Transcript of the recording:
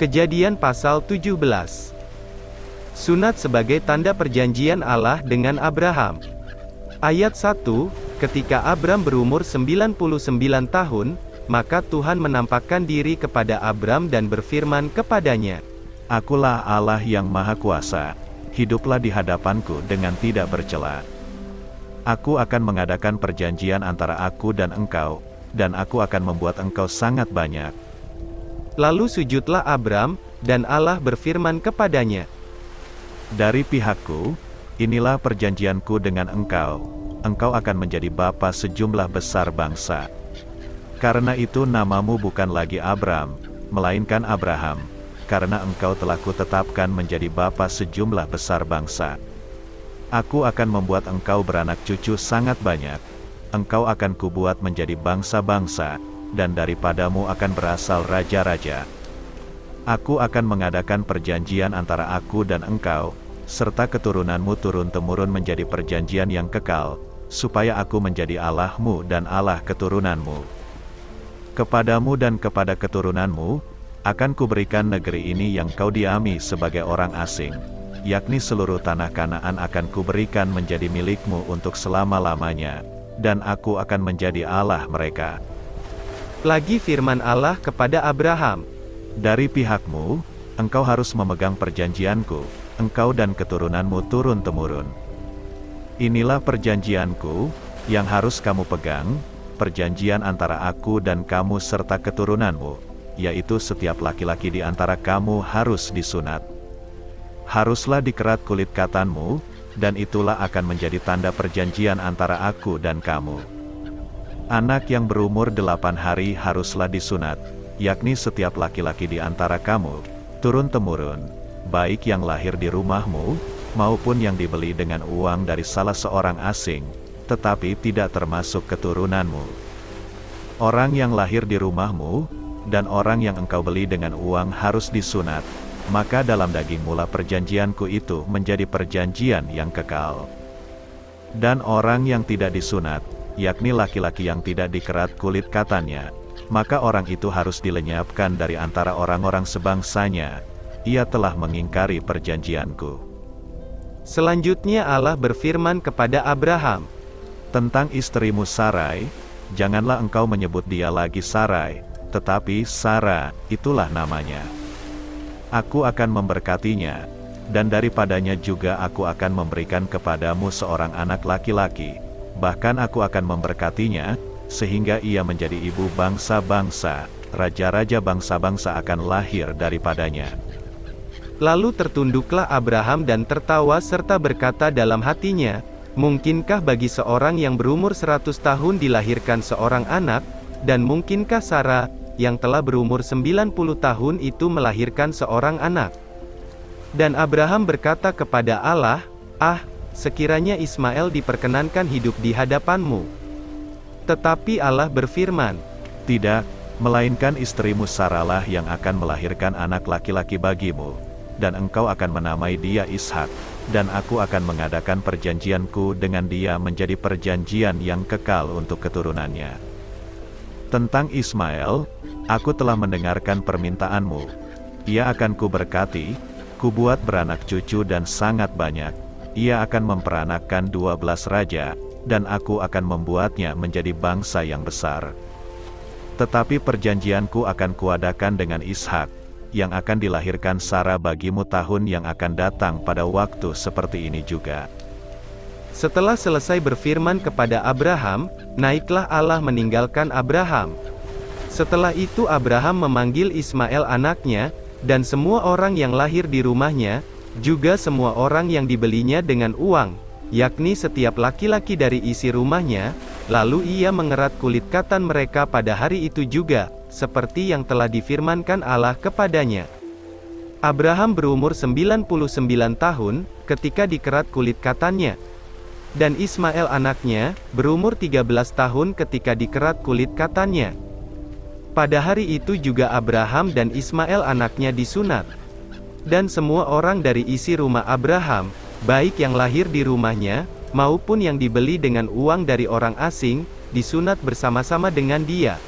Kejadian pasal 17. Sunat sebagai tanda perjanjian Allah dengan Abraham. Ayat 1, ketika Abram berumur 99 tahun, maka Tuhan menampakkan diri kepada Abram dan berfirman kepadanya, Akulah Allah yang Maha Kuasa, hiduplah di hadapanku dengan tidak bercela. Aku akan mengadakan perjanjian antara aku dan engkau, dan aku akan membuat engkau sangat banyak. Lalu sujudlah Abram, dan Allah berfirman kepadanya, Dari pihakku, inilah perjanjianku dengan engkau, engkau akan menjadi bapa sejumlah besar bangsa. Karena itu namamu bukan lagi Abram, melainkan Abraham, karena engkau telah kutetapkan menjadi bapa sejumlah besar bangsa. Aku akan membuat engkau beranak cucu sangat banyak, engkau akan kubuat menjadi bangsa-bangsa, dan daripadamu akan berasal raja-raja. Aku akan mengadakan perjanjian antara aku dan engkau, serta keturunanmu turun-temurun menjadi perjanjian yang kekal, supaya aku menjadi Allahmu dan Allah keturunanmu. Kepadamu dan kepada keturunanmu, akan kuberikan negeri ini yang kau diami sebagai orang asing, yakni seluruh tanah Kanaan akan kuberikan menjadi milikmu untuk selama-lamanya, dan aku akan menjadi Allah mereka. Lagi firman Allah kepada Abraham, Dari pihakmu, engkau harus memegang perjanjianku, engkau dan keturunanmu turun-temurun. Inilah perjanjianku, yang harus kamu pegang, perjanjian antara aku dan kamu serta keturunanmu, yaitu setiap laki-laki di antara kamu harus disunat. Haruslah dikerat kulit katanmu, dan itulah akan menjadi tanda perjanjian antara aku dan kamu. Anak yang berumur 8 hari haruslah disunat, yakni setiap laki-laki di antara kamu, turun-temurun, baik yang lahir di rumahmu, maupun yang dibeli dengan uang dari salah seorang asing, tetapi tidak termasuk keturunanmu. Orang yang lahir di rumahmu, dan orang yang engkau beli dengan uang harus disunat, maka dalam daging mula perjanjianku itu menjadi perjanjian yang kekal. Dan orang yang tidak disunat, yakni laki-laki yang tidak dikerat kulit katannya, maka orang itu harus dilenyapkan dari antara orang-orang sebangsanya. Ia telah mengingkari perjanjianku. Selanjutnya Allah berfirman kepada Abraham, Tentang istrimu Sarai, janganlah engkau menyebut dia lagi Sarai, tetapi Sara, itulah namanya. Aku akan memberkatinya, dan daripadanya juga aku akan memberikan kepadamu seorang anak laki-laki, bahkan aku akan memberkatinya, sehingga ia menjadi ibu bangsa-bangsa, raja-raja bangsa-bangsa akan lahir daripadanya. Lalu tertunduklah Abraham dan tertawa serta berkata dalam hatinya, mungkinkah bagi seorang yang berumur 100 tahun dilahirkan seorang anak, dan mungkinkah Sarah, yang telah berumur 90 tahun itu melahirkan seorang anak? Dan Abraham berkata kepada Allah, sekiranya Ismail diperkenankan hidup di hadapanmu. Tetapi Allah berfirman, Tidak, melainkan istrimu Saralah yang akan melahirkan anak laki-laki bagimu, dan engkau akan menamai dia Ishak, dan aku akan mengadakan perjanjianku dengan dia menjadi perjanjian yang kekal untuk keturunannya. Tentang Ismail, aku telah mendengarkan permintaanmu. Ia akan kuberkati, kubuat beranak cucu dan sangat banyak. Ia akan memperanakkan 12 raja, dan aku akan membuatnya menjadi bangsa yang besar. Tetapi perjanjianku akan kuadakan dengan Ishak, yang akan dilahirkan Sarah bagimu tahun yang akan datang pada waktu seperti ini juga. Setelah selesai berfirman kepada Abraham, naiklah Allah meninggalkan Abraham. Setelah itu Abraham memanggil Ismail anaknya, dan semua orang yang lahir di rumahnya, juga semua orang yang dibelinya dengan uang, yakni setiap laki-laki dari isi rumahnya, lalu ia mengerat kulit katan mereka pada hari itu juga, seperti yang telah difirmankan Allah kepadanya. Abraham berumur 99 tahun, ketika dikerat kulit katannya. Dan Ismail anaknya, berumur 13 tahun ketika dikerat kulit katannya. Pada hari itu juga Abraham dan Ismail anaknya disunat. Dan semua orang dari isi rumah Abraham, baik yang lahir di rumahnya, maupun yang dibeli dengan uang dari orang asing, disunat bersama-sama dengan dia.